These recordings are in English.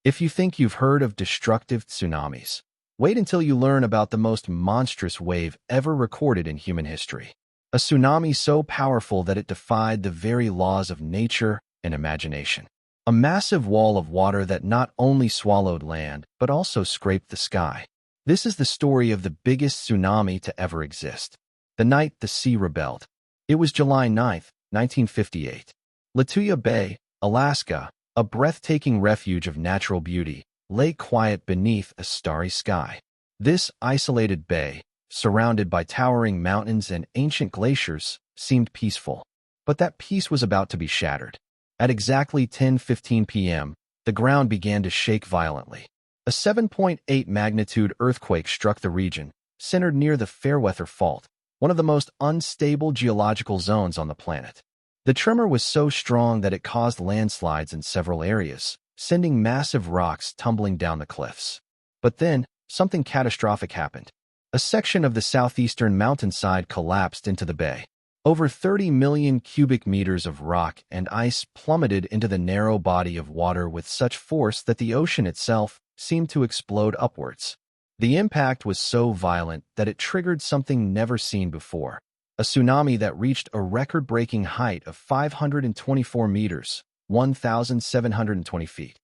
If you think you've heard of destructive tsunamis, wait until you learn about the most monstrous wave ever recorded in human history. A tsunami so powerful that it defied the very laws of nature and imagination. A massive wall of water that not only swallowed land, but also scraped the sky. This is the story of the biggest tsunami to ever exist. The night the sea rebelled. It was July 9, 1958. Lituya Bay, Alaska, a breathtaking refuge of natural beauty, lay quiet beneath a starry sky. This isolated bay, surrounded by towering mountains and ancient glaciers, seemed peaceful. But that peace was about to be shattered. At exactly 10:15 p.m., the ground began to shake violently. A 7.8 magnitude earthquake struck the region, centered near the Fairweather Fault, one of the most unstable geological zones on the planet. The tremor was so strong that it caused landslides in several areas, sending massive rocks tumbling down the cliffs. But then, something catastrophic happened. A section of the southeastern mountainside collapsed into the bay. Over 30 million cubic meters of rock and ice plummeted into the narrow body of water with such force that the ocean itself seemed to explode upwards. The impact was so violent that it triggered something never seen before. A tsunami that reached a record-breaking height of 524 meters, 1,720 feet.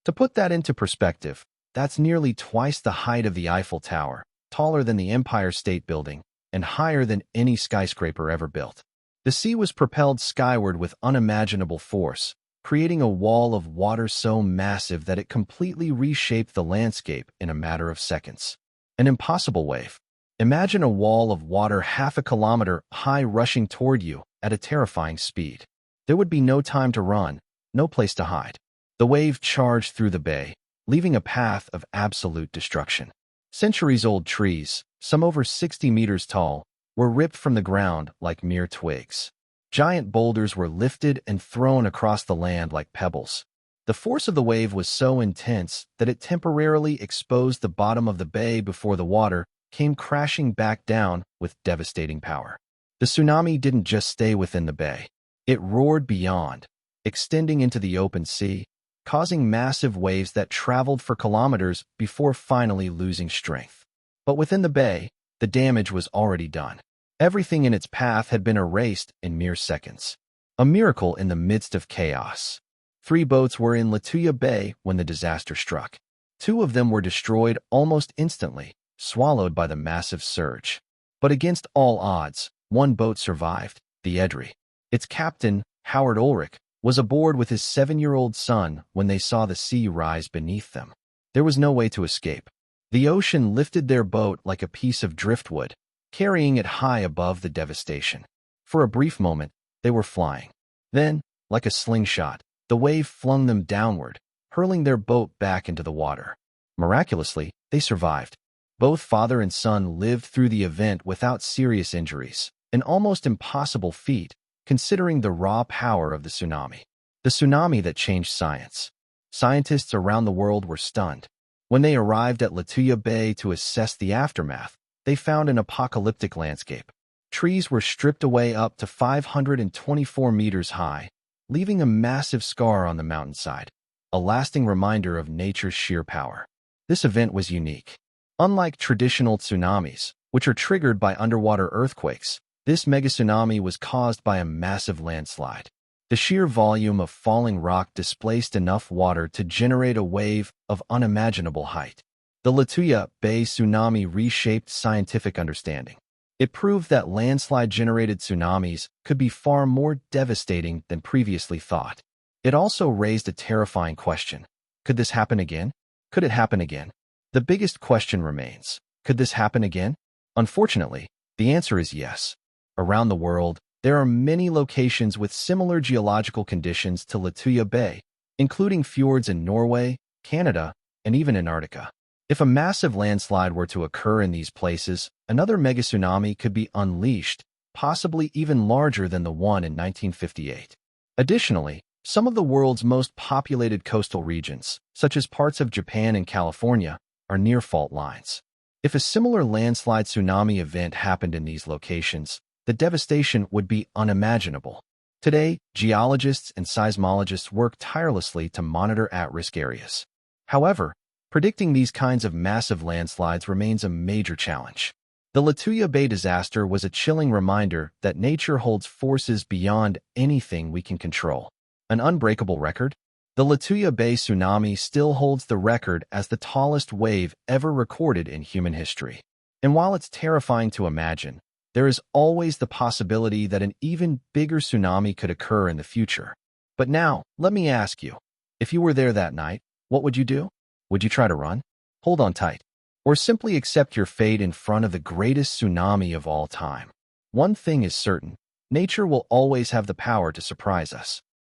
To put that into perspective, that's nearly twice the height of the Eiffel Tower, taller than the Empire State Building, and higher than any skyscraper ever built. The sea was propelled skyward with unimaginable force, creating a wall of water so massive that it completely reshaped the landscape in a matter of seconds. An impossible wave. Imagine a wall of water half a kilometer high rushing toward you at a terrifying speed. There would be no time to run, no place to hide. The wave charged through the bay, leaving a path of absolute destruction. Centuries-old trees, some over 60 meters tall, were ripped from the ground like mere twigs. Giant boulders were lifted and thrown across the land like pebbles. The force of the wave was so intense that it temporarily exposed the bottom of the bay before the water came crashing back down with devastating power. The tsunami didn't just stay within the bay. It roared beyond, extending into the open sea, causing massive waves that traveled for kilometers before finally losing strength. But within the bay, the damage was already done. Everything in its path had been erased in mere seconds. A miracle in the midst of chaos. 3 boats were in Lituya Bay when the disaster struck. 2 of them were destroyed almost instantly, swallowed by the massive surge. But against all odds, 1 boat survived, the Edry. Its captain, Howard Ulrich, was aboard with his 7-year-old son when they saw the sea rise beneath them. There was no way to escape. The ocean lifted their boat like a piece of driftwood, carrying it high above the devastation. For a brief moment, they were flying. Then, like a slingshot, the wave flung them downward, hurling their boat back into the water. Miraculously, they survived. Both father and son lived through the event without serious injuries, an almost impossible feat, considering the raw power of the tsunami. The tsunami that changed science. Scientists around the world were stunned. When they arrived at Lituya Bay to assess the aftermath, they found an apocalyptic landscape. Trees were stripped away up to 524 meters high, leaving a massive scar on the mountainside, a lasting reminder of nature's sheer power. This event was unique. Unlike traditional tsunamis, which are triggered by underwater earthquakes, this megatsunami was caused by a massive landslide. The sheer volume of falling rock displaced enough water to generate a wave of unimaginable height. The Lituya Bay tsunami reshaped scientific understanding. It proved that landslide-generated tsunamis could be far more devastating than previously thought. It also raised a terrifying question. Could this happen again? Could it happen again? The biggest question remains. Could this happen again? Unfortunately, the answer is yes. Around the world, there are many locations with similar geological conditions to Lituya Bay, including fjords in Norway, Canada, and even Antarctica. If a massive landslide were to occur in these places, another megatsunami could be unleashed, possibly even larger than the one in 1958. Additionally, some of the world's most populated coastal regions, such as parts of Japan and California, are near fault lines. If a similar landslide tsunami event happened in these locations, the devastation would be unimaginable. Today, geologists and seismologists work tirelessly to monitor at-risk areas. However, predicting these kinds of massive landslides remains a major challenge. The Lituya Bay disaster was a chilling reminder that nature holds forces beyond anything we can control. An unbreakable record? The Lituya Bay tsunami still holds the record as the tallest wave ever recorded in human history. And while it's terrifying to imagine, there is always the possibility that an even bigger tsunami could occur in the future. But now, let me ask you, if you were there that night, what would you do? Would you try to run? Hold on tight. Or simply accept your fate in front of the greatest tsunami of all time? One thing is certain, nature will always have the power to surprise us.